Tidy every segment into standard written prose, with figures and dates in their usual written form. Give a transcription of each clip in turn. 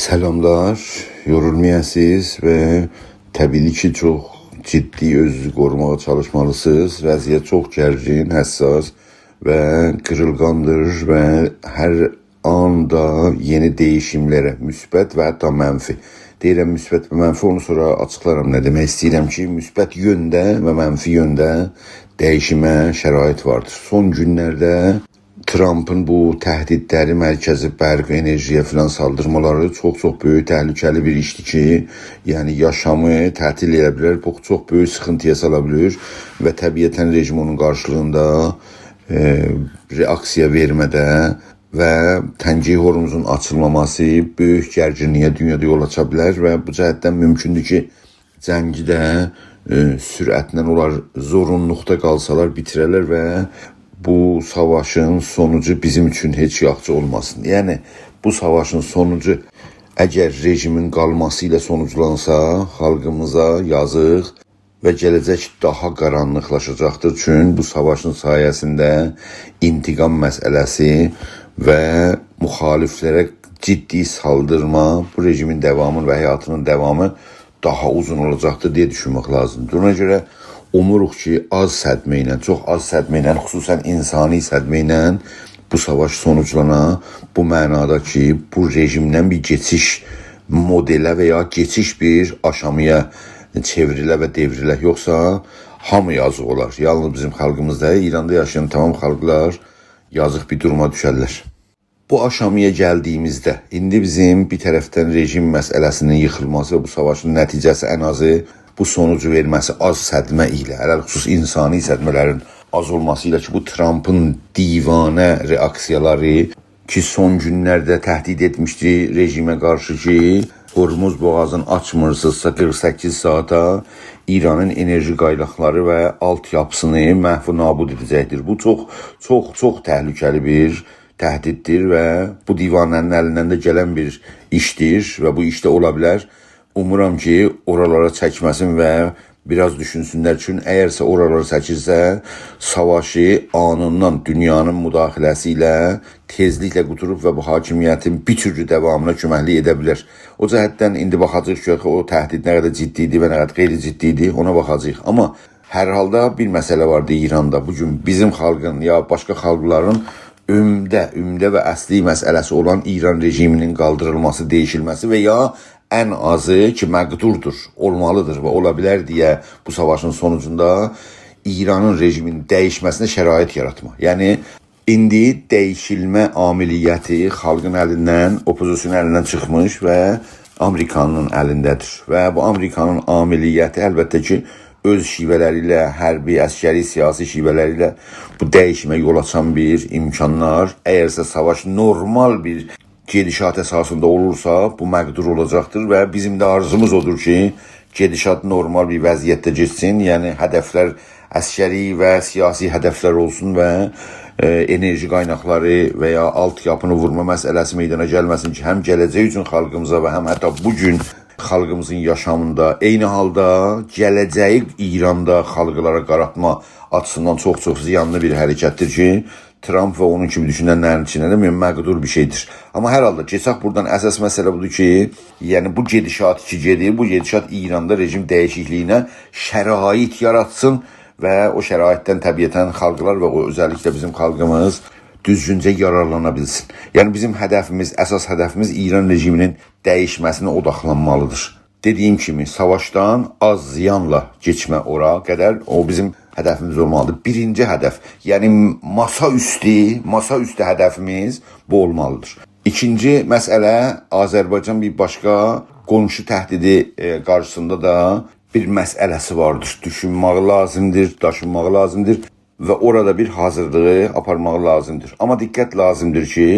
Selamlar, yorulmayasınız ve tabii ki çok ciddi özünüzü korumaya çalışmalısınız. Vəziyyət çox gərgin, həssas və qırılgandır və hər anda yeni değişimlərə, müsbət və hətta mənfi. Deyirəm müsbət və mənfi, onu sonra açıqlaram nə demək istəyirəm ki, müsbət yöndə və mənfi yöndə dəyişimə şərait vardır. Son günlərdə Trump'ın bu təhdidləri, mərkəzi bərq, enerjiyə filan saldırmaları çox böyük təhlükəli bir işdir ki, yəni yaşamı tətil edə bilər, çox böyük sıxıntıya sala bilər və təbiətən rejim onun qarşılığında reaksiya vermədə və Təngih hormuzun açılmaması böyük gərginliyə dünyada yol aça bilər və bu cəhətdən mümkündür ki, cəngi də sürətlə onlar zorunluluqda qalsalar bitirələr və bu savaşın sonucu bizim üçün heç yaxşı olmasın. Yəni bu savaşın sonucu əgər rejimin qalması ilə sonuclansa, xalqımıza yazıq və gələcək daha qaranlıqlaşacaqdır. Çünki bu savaşın sayəsində intiqam məsələsi və müxaliflərə ciddi saldırma, bu rejimin davamı və həyatının davamı daha uzun olacaqdır deyə düşünmək lazımdır. Ona görə umuruq ki, az sədmə ilə, çox az sədmə ilə, xüsusən insani sədmə ilə bu savaş sonuclana, bu mənada ki, bu rejimdən bir geçiş modelə və ya geçiş bir aşamaya çevrilə və devrilə. Yoxsa hamı yazıq olar. Yalnız bizim xalqımızda, İranda yaşayan tamam xalqlar yazıq bir duruma düşərlər. Bu aşamaya gəldiyimizdə, indi bizim bir tərəfdən rejim məsələsinin yıxılması və bu savaşın nəticəsi ən azı bu sonucu verməsi az sədmə ilə, ələlxüsus insani sədmələrin az olması ilə ki, bu Trump'ın divanə reaksiyaları ki, son günlərdə təhdid etmişdi rejimə qarşı ki, Hormuz boğazını açmırsızsa 48 saata İranın enerji qaynaqları və altyapısını məhv nabud edəcəkdir. Bu çox təhlükəli bir təhdiddir və bu divanənin əlindən də gələn bir işdir və bu işdə ola bilər. Umuram ki, oralara çəkməsin və biraz düşünsünlər. Çünki əgərsə oralara çəkirsə, savaşı anından dünyanın müdaxiləsi ilə tezliklə quturub və bu hakimiyyətin bir türlü davamına köməklik edə bilər. O cəhətdən indi baxacaq ki, o təhdid nə qədər ciddidir və nə qədər qeyri-ciddidir, ona baxacaq. Amma hər halda bir məsələ vardı İranda. Bugün bizim xalqın ya başqa xalqların ümdə və əsli məsələsi olan İran rejiminin qaldırılması, değişilməsi və ya ən azı ki, məqdurdur, olmalıdır və ola bilər deyə bu savaşın sonucunda İranın rejiminin dəyişməsinə şərait yaratma. Yəni, indi dəyişilmə amiliyyəti xalqın əlindən, opozisyon əlindən çıxmış və Amerikanın əlindədir. Və bu Amerikanın amiliyyəti əlbəttə ki, öz şivələri ilə, hərbi, əskəri, siyasi şivələri ilə bu dəyişmə yol açan bir imkanlar, əgərsə savaş normal bir gedişat əsasında olursa, bu məqdur olacaqdır və bizim də arzumuz odur ki, gedişat normal bir vəziyyətdə geçsin, yəni hədəflər əskəri və siyasi hədəflər olsun və enerji qaynaqları və ya altyapını vurma məsələsi meydana gəlməsin ki, həm gələcək üçün xalqımıza və həm hətta bugün xalqımızın yaşamında, eyni halda gələcəyi İranda xalqlara qaratma açısından çox ziyanlı bir hərəkətdir ki, Trump və onun kimi düşünənlərin içində də məqdur bir şeydir. Amma hər halda keçək buradan əsas məsələ budur ki, yəni bu gedişat ki gedir, bu gedişat İranda rejim dəyişikliyinə şərait yaratsın və o şəraitdən təbiətən xalqlar və o özəlliklə bizim xalqımız düzgüncə yararlana bilsin. Yəni bizim hədəfimiz, əsas hədəfimiz İran rejiminin dəyişməsinə odaqlanmalıdır. Dediyim kimi, savaşdan az ziyanla geçmə ora qədər o bizim hədəfimiz olmalıdır. Birinci hədəf, yəni masa üstü hədəfimiz bu olmalıdır. İkinci məsələ, Azərbaycan bir başqa qonşu təhdidi qarşısında da bir məsələsi vardır. Düşünmək lazımdır, daşınmaq lazımdır və orada bir hazırlığı aparmaq lazımdır. Amma diqqət lazımdır ki,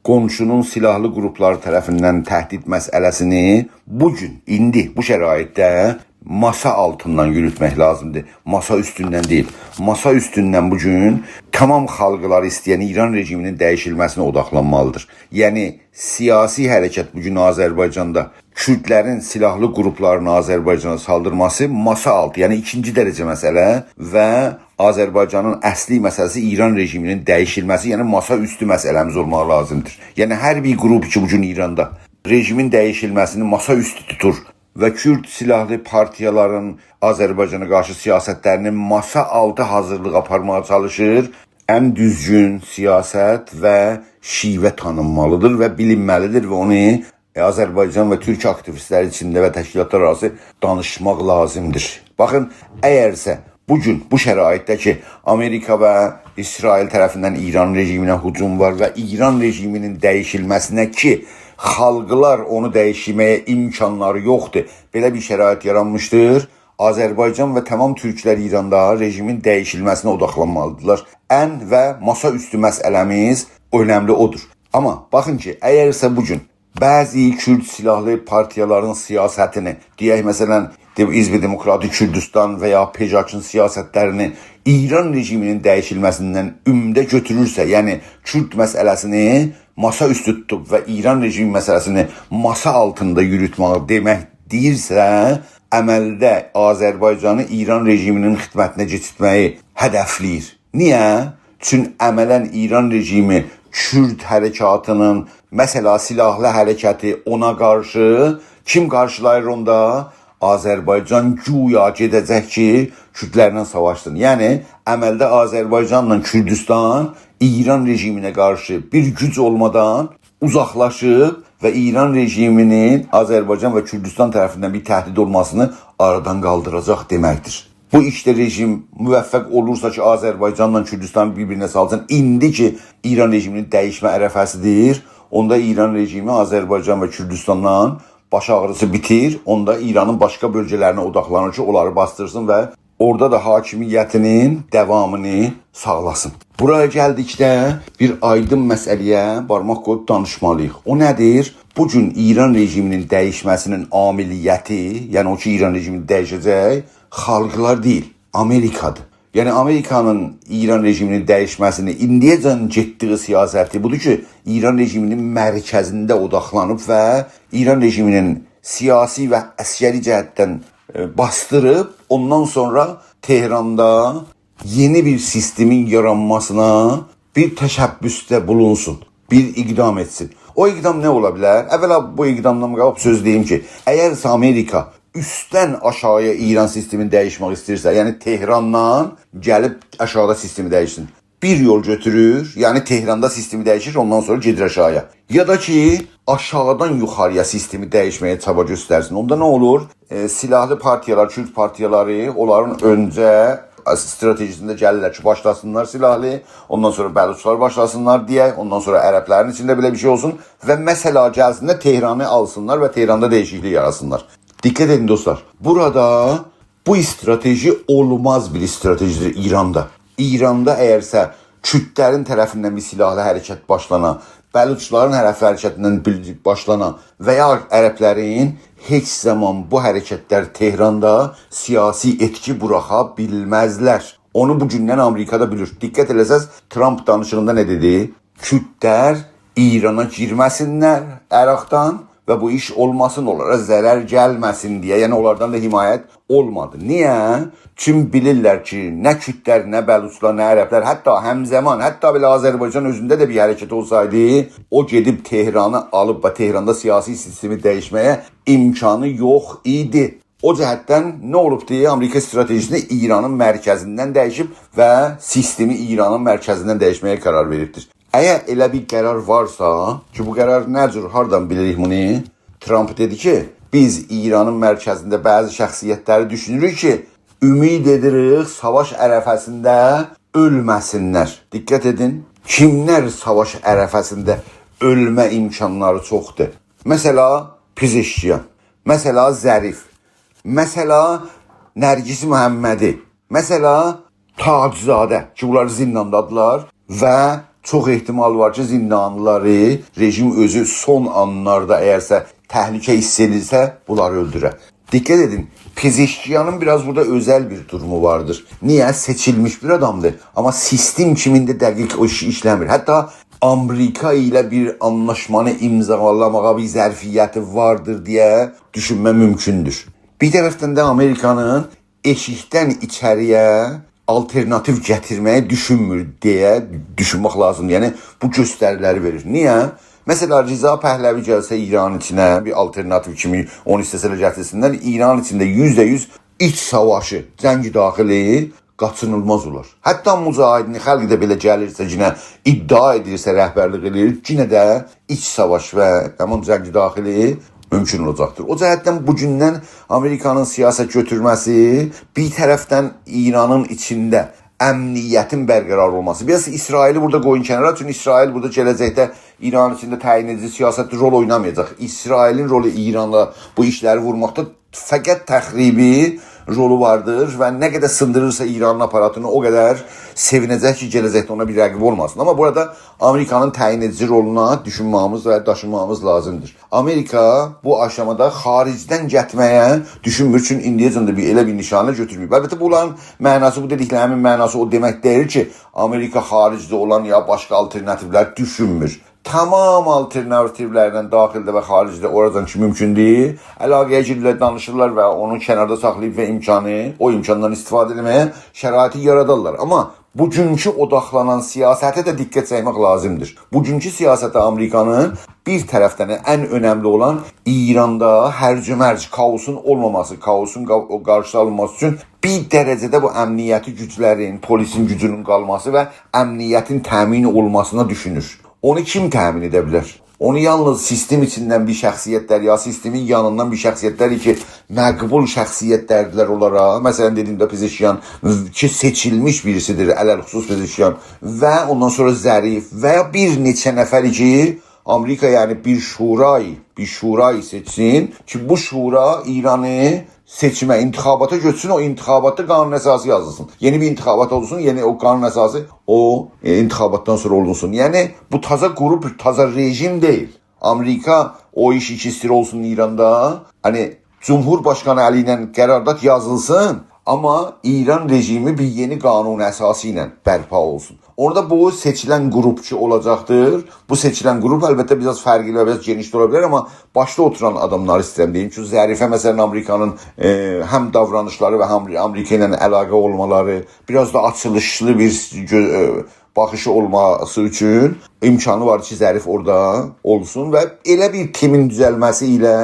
qonşunun silahlı qrupları tərəfindən təhdid məsələsini bugün, indi, bu şəraitdə masa altından yürütmək lazımdır. Masa üstündən deyil. Masa üstündən bugün tamam xalqları istəyən İran rejiminin dəyişilməsinə odaqlanmalıdır. Yəni, siyasi hərəkət bugün Azərbaycanda Kürdlərin silahlı qruplarını Azərbaycana saldırması masa altı, yəni ikinci dərəcə məsələ və Azərbaycanın əsli məsələsi İran rejiminin dəyişilməsi, yəni masa üstü məsələmiz olmaq lazımdır. Yəni hər bir qrup ki bugün İranda rejimin dəyişilməsini masa üstü tutur və Kürd silahlı partiyaların Azərbaycana qarşı siyasətlərinin masa altı hazırlıq aparmağa çalışır. Ən düzgün siyasət və şivə tanınmalıdır və bilinməlidir və onu Azərbaycan və Türk aktivistləri içində və təşkilatlar arası danışmaq lazımdır. Baxın, əgərsə bugün bu şəraitdə ki, Amerika və İsrail tərəfindən İran rejiminə hücum var və İran rejiminin dəyişilməsinə ki, xalqlar onu dəyişməyə imkanları yoxdur. Belə bir şərait yaranmışdır. Azərbaycan və tamam türklər İranda rejimin dəyişilməsinə odaqlanmalıdırlar. Ən və masa üstü məsələmiz önəmli odur. Amma baxın ki, əgərsə bugün bəzi Kürd silahlı partiyaların siyasətini, deyək məsələn, İzmir Demokratik Kürdistan və ya PJAK-ın siyasətlərini İran rejiminin dəyişilməsindən ümdə götürürsə, yəni Kürd məsələsini masa üstü tutub və İran rejimi məsələsini masa altında yürütməyi demək deyirsə, əməldə Azərbaycanı İran rejiminin xidmətinə keçirtməyi hədəfləyir. Niyə? Çünki əmələn İran rejimi Kürd hərəkatının, məsələ silahlı hərəkəti ona qarşı kim qarşılayır onda? Azərbaycan güya gedəcək ki, Kürdlərlə savaşsın. Yəni, əməldə Azərbaycanla Kürdistan İran rejiminə qarşı bir güc olmadan uzaqlaşıb və İran rejiminin Azərbaycan və Kürdistan tərəfindən bir təhdid olmasını aradan qaldıracaq deməkdir. Bu işdə rejim müvəffəq olursa ki, Azərbaycanla Kürdistan bir-birinə salsın, indi ki, İran rejiminin dəyişmə ərəfəsidir, onda İran rejimi Azərbaycan və Kürdistandan baş ağrısı bitir, onda İranın başqa bölgələrinə odaqlanır ki, onları bastırsın və orada da hakimiyyətinin davamını sağlasın. Buraya gəldikdə bir aydın məsələyə barmaq qoyub danışmalıyıq. O nədir? Bugün İran rejiminin dəyişməsinin amiliyyəti, yəni o ki, İran rejimini dəyişəcək, xalqlar deyil, Amerikadır. Yəni Amerikanın İran rejiminin dəyişməsini indiyəcən getdiyi siyasəti budur ki, İran rejiminin mərkəzində odaqlanıb və İran rejiminin siyasi və əskəri cəhətdən bastırıb, ondan sonra Tehranda yeni bir sistemin yaranmasına bir təşəbbüsdə bulunsun, bir iqdam etsin. O iqdam nə ola bilər? Əvvəla bu iqdamdan qabaq söz deyim ki, əgərsə Amerika üstdən aşağıya İran sistemini dəyişmək istəyirsə, yəni Tehrandan gəlib aşağıda sistemi dəyişsin. Bir yol götürür, yəni Tehranda sistemi dəyişir, ondan sonra gedir aşağıya. Ya da ki, aşağıdan yuxarıya sistemi dəyişməyə çaba göstərsin. Onda nə olur? Silahlı partiyalar, Kürt partiyaları, onların öncə stratejisində gəlirlər ki, başlasınlar silahlı, ondan sonra Bəluçlar başlasınlar deyək, ondan sonra ərəblərin içində belə bir şey olsun və məsələ gəlsin də Tehranı alsınlar və Tehranda dəyişiklik yarasınlar. Dikkat edin dostlar. Burada bu strateji olmaz bir stratejidir İranda. İranda əgərsə Kürdlərin tərəfindən bir silahlı hərəkət başlana, Bəluçların hərəkətindən başlana və ya ərəblərin heç zaman bu hərəkətlər Tehranda siyasi etki buraxa bilməzlər. Onu bugündən Amerikada bilir. Dikkat eləsəz, Trump danışığında nə dedi? Kürdlər İrana girməsinlər Əraqdan və bu iş olmasın, onlara zərər gəlməsin deyə, yəni onlardan da himayət olmadı. Niyə? Çünki bilirlər ki, nə Kürdlər, nə Bəluçlar, nə ərəblər, hətta həmzəman, hətta belə Azərbaycan özündə də bir hərəkət olsaydı, o gedib Tehranı alıb və Tehranda siyasi sistemi dəyişməyə imkanı yox idi. O cəhətdən nə olub deyə Amerika stratejisini İranın mərkəzindən dəyişib və sistemi İranın mərkəzindən dəyişməyə qərar veribdir. Əgər elə bir qərar varsa, ki bu qərar nə cür, hardan bilirik bunu? Trump dedi ki, biz İranın mərkəzində bəzi şəxsiyyətləri düşünürük ki, ümid edirik savaş ərəfəsində ölməsinlər. Diqqət edin, kimlər savaş ərəfəsində ölmə imkanları çoxdur? Məsələ Pizişkiyan, məsələ Zərif, məsələ Nərgis Məhəmmədi, məsələ Taczadə ki, bunlar zindandadırlar və çox ehtimal var ki, zindanlıları rejim özü son anlarda əgərsə təhlükə hiss edirsə, bunları öldürər. Dikkat edin, Pezeshkiyanın biraz burada özel bir durumu vardır. Niye? Seçilmiş bir adamdır. Ama sistem kiminde dəqiq o işi işləmir. Hatta Amerika ile bir anlaşmanı imzalamağa bir zərfiyyəti vardır diye düşünmə mümkündür. Bir tərəfdən də Amerikanın eşikdən içəriyə alternativ gətirməyi düşünmür deyə düşünmək lazım. Yəni bu göstəriləri verir. Niyə? Mesela Rıza Pəhləvi gəlsə İran içinə bir alternativ kimi onu istəsələr gətirsinlər, İran içində %100 iç savaşı, cəng daxili qaçınılmaz olar. Hətta mücahidin xalq da belə gəlirsə, yenə iddia edirsə, rəhbərlik edir, yenə də iç savaş və həmin cəng daxili mümkün olacaqdır. O cəhətdən bu gündən Amerikanın siyasət götürməsi bir tərəfdən İranın içində əmniyyətin bərqərar olması. Biraz İsraili burada qoyun kənara, çünki İsrail burada gələcəkdə İran içində təyin edici siyasətdə rol oynamayacaq. İsrailin rolu İranla bu işləri vurmaqda fəqət təxribi rolu vardır və nə qədər sındırırsa İranın aparatını o qədər sevinəcək ki, gələcəkdə ona bir rəqib olmasın. Amma burada Amerikanın təyin edici roluna düşünməyimiz və daşınmamız lazımdır. Amerika bu aşamada xaricdən getməyə düşünmür, çünki indiyəcən də elə bir nişanə götürməyib. Əlbəttə bunların mənası, bu dediklərimin mənası o demək deyil ki, Amerika xaricdə olan ya başqa alternativlər düşünmür. Tamam alternativlərdən daxildə və xaricdə oradan ki mümkün deyil. Əlaqəyə girirlər, danışırlar və onu kənarda saxlayıb və o imkandan istifadə etməyə şəraiti yaradarlar. Amma bugünkü odaqlanan siyasətə də diqqət çəkmək lazımdır. Bugünkü siyasətə Amerikanın bir tərəfdən ən önəmli olan İranda hərc-mərc, kaosun olmaması, kaosun qarşısı alınması üçün bir dərəcədə bu əmniyyəti güclərin, polisin gücünün qalması və əmniyyətin təmin olmasına düşünür. Onu kim təmin edə bilər? Onu yalnız sistem içindən bir şəxsiyyətlər ya sistemin yanından bir şəxsiyyətlər ki, məqbul şəxsiyyətlərdirlər olaraq, məsələn dediyimdə Pezeşyan ki, seçilmiş birisidir, ələlxüsus Pezeşyan və ondan sonra Zərif və ya bir neçə nəfər ki, Amerika yəni bir şurayı seçsin ki, bu şura İranı seçimə, intixabata götürsün, o intixabatda qanun əsası yazılsın. Yeni bir intixabat olsun, yeni o qanun əsası o intixabatdan sonra olunsun. Yəni bu taza qrup, taza rejim deyil. Amerika o iş ikisi olsun İranda. Hani Cumhurbaşkanı əli ilə qərardat yazılsın, amma İran rejimi bir yeni qanun əsası ilə bərpa olsun. Orada bu seçilən qrupçu olacaqdır. Bu seçilən qrup əlbəttə biraz fərqli və biraz geniş ola bilər, amma başda oturan adamları istəyirəm deyim ki, Zərifə məsələn Amerikanın həm davranışları və həm Amerika ilə əlaqə olmaları, biraz da açılışlı bir baxışı olması üçün imkanı var ki, Zərif orada olsun və elə bir timin düzəlməsi ilə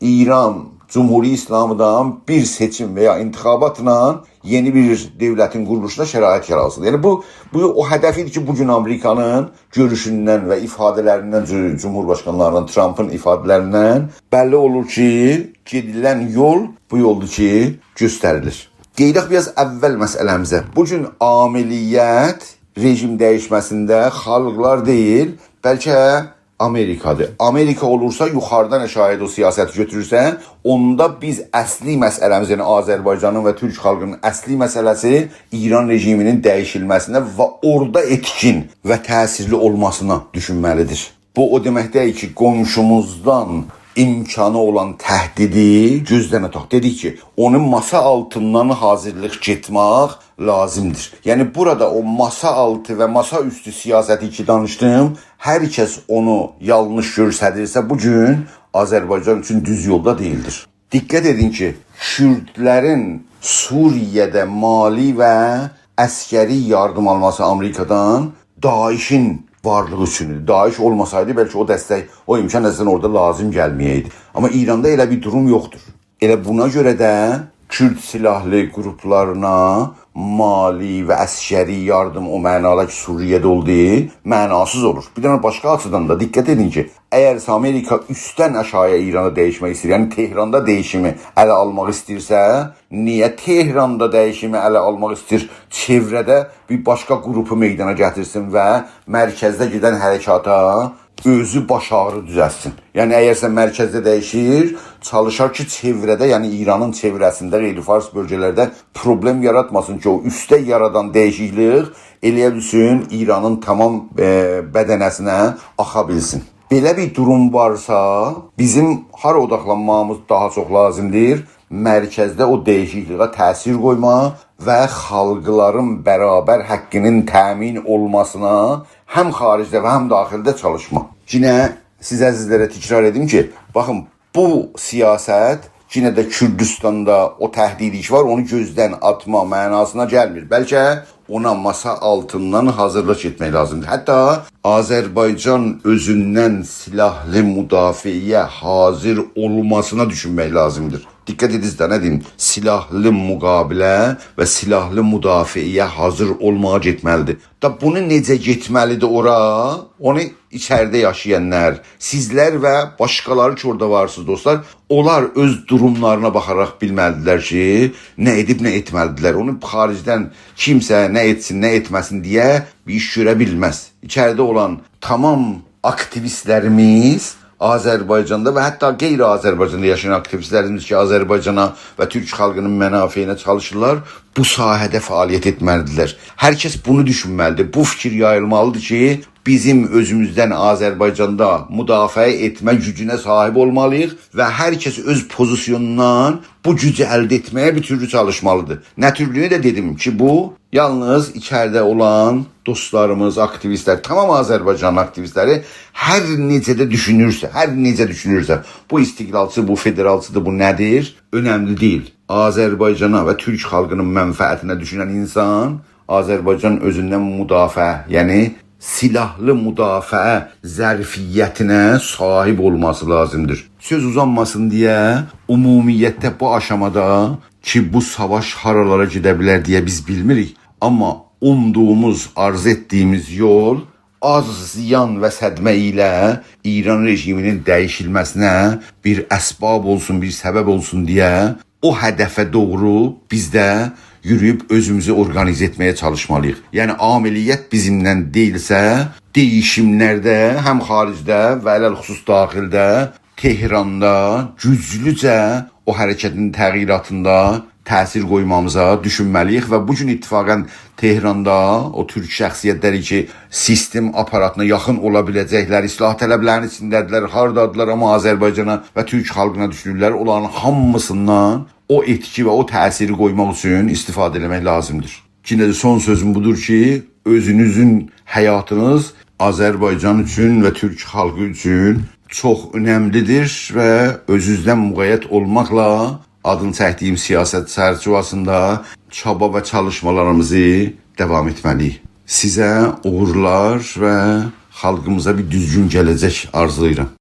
İran Cumhuri İslam'dan bir seçim veya intixabatla yeni bir devletin quruluşuna şərait yaratsın. Yəni bu o hədəfidir ki, bugün Amerikanın görüşündən və ifadələrindən, Cumhurbaşqanlarının, Trump'ın ifadələrindən bəlli olur ki, gedilən yol bu yoldur ki, göstərilir. Qeydək biraz əvvəl məsələmizə. Bugün amiliyyət rejim dəyişməsində xalqlar deyil, bəlkə Amerikadır. Amerika olursa, yuxarıdan şayət o siyasəti götürürsə, onda biz əsli məsələmiz, yəni Azərbaycanın və Türk xalqının əsli məsələsi İran rejiminin dəyişilməsinə və orada etkin və təsirli olmasına düşünməlidir. Bu o demək deyil ki, qonşumuzdan imkanı olan təhdidi gözdən ötək. Dedik ki, onun masa altından hazırlıq getmək lazımdır. Yəni burada o masa altı və masa üstü siyasəti ki danışdım, hər kəs onu yanlış görsədirsə bugün Azərbaycan üçün düz yolda deyildir. Diqqət edin ki, Kürdlərin Suriyədə mali və əskəri yardım alması Amerikadan DAEŞ'in varlığı üçündür. DAEŞ olmasaydı bəlkə o dəstək, o imkan əslən orada lazım gəlməyəydi. Amma İranda elə bir durum yoxdur. Elə buna görə də Kürd silahlı qruplarına mali və əskəri yardım o mənada ki, Suriyədə olduğu mənasız olur. Bir dənə başqa açıdan da diqqət edin ki, əgər Amerika üstdən aşağıya İranı dəyişmək istəyir, yəni Tehranda dəyişimi ələ almaq istəyirsə, niyə Tehranda dəyişimi ələ almaq istəyir? Çevrədə bir başqa qrupu meydana gətirsin və mərkəzdə gedən hərəkata özü baş ağrı düzəlsin. Yəni əgər sən mərkəzdə dəyişir, çalışar ki, çevrədə, yəni İranın çevrəsində, qeyri-fars bölgələrdə problem yaratmasın ki, o üstə yaradan dəyişiklik eləyə bilsin, İranın tamam bədənəsinə axa bilsin. Belə bir durum varsa, bizim hara odaqlanmamız daha çox lazımdır. Mərkəzdə o dəyişikliyə təsir qoyma və xalqların bərabər haqqının təmin olmasına həm xaricdə və həm daxildə çalışma. Yine siz əzizlərə təkrar edim ki, baxın, bu siyasət yine də Kürdistanda o təhdid iş var, onu gözdən atma mənasına gəlmir. Bəlkə ona masa altından hazırlıq etmək lazımdır. Hətta Azərbaycan özündən silahlı müdafiəyə hazır olmasına düşünmək lazımdır. Dikkat ediniz de ne diyeyim? Silahlı müqabilə və silahlı müdafiəyə hazır olmağa getməlidir. Da bunu necə getməlidir ora? Onu içəridə yaşayanlar, sizlər və başqaları ki orada varsınız dostlar, onlar öz durumlarına baxaraq bilməlidirlər ki, nə edib nə etməlidirlər. Onu xaricdən kimsə nə etsin, nə etməsin deyə bir iş görə bilməz. İçəridə olan tamam aktivistlərimiz Azərbaycanda və hətta qeyri-Azərbaycanda yaşayan aktivistlərimiz ki, Azərbaycana və Türk xalqının mənafeyinə çalışırlar, bu sahədə fəaliyyət etməlidirlər. Hər kəs bunu düşünməlidir. Bu fikir yayılmalıdır ki, bizim özümüzdən Azərbaycanda müdafiə etmə gücünə sahib olmalıyıq və hər kəs öz pozisyonundan bu gücü əldə etməyə bir türlü çalışmalıdır. Nə türlüyünü də dedim ki, bu yalnız içəridə olan dostlarımız, aktivistlər, tamam Azərbaycan aktivistləri hər necə də düşünürsə, bu istiqlalçı, bu federalçıdır, bu nədir? Önemli değil. Azərbaycana və Türk xalqının mənfəətinə düşünən insan Azərbaycan özündən müdafiə, yəni silahlı müdafiə zərfiyyətinə sahib olması lazımdır. Söz uzanmasın deyə ümumiyyətlə bu aşamada ki bu savaş haralara gedə bilər deyə biz bilmirik. Amma umduğumuz, arzu etdiyimiz yol az ziyan və sədmə ilə İran rejiminin dəyişilməsinə bir əsbab olsun, bir səbəb olsun deyə o hədəfə doğru biz də yürüyüb özümüzü organize etməyə çalışmalıyıq. Yəni amiliyyət bizimdən deyilsə, değişimlərdə həm xaricdə və ələlxüsus daxildə, Tehranda güclücə o hərəkətin təğyiratında təsir qoymamıza düşünməliyik və bu gün ittifaqən Tehranda o türk şəxsiyyətləri ki, sistem aparatına yaxın ola biləcəklər, islah tələblərinin içindədirlər, hardadılar, amma Azərbaycana və Türk xalqına düşünürlər, onların hamısından o etki və o təsiri qoymaq üçün istifadə etmək lazımdır. Yine de son sözüm budur ki, özünüzün həyatınız Azərbaycan üçün və Türk xalqı üçün çox önəmlidir və özünüzdən müğayyət olmaqla adını çəkdiyim siyasət çərçivəsində çaba və çalışmalarımızı davam etməliyik. Sizə uğurlar və xalqımıza bir düzgün gələcək arzulayıram.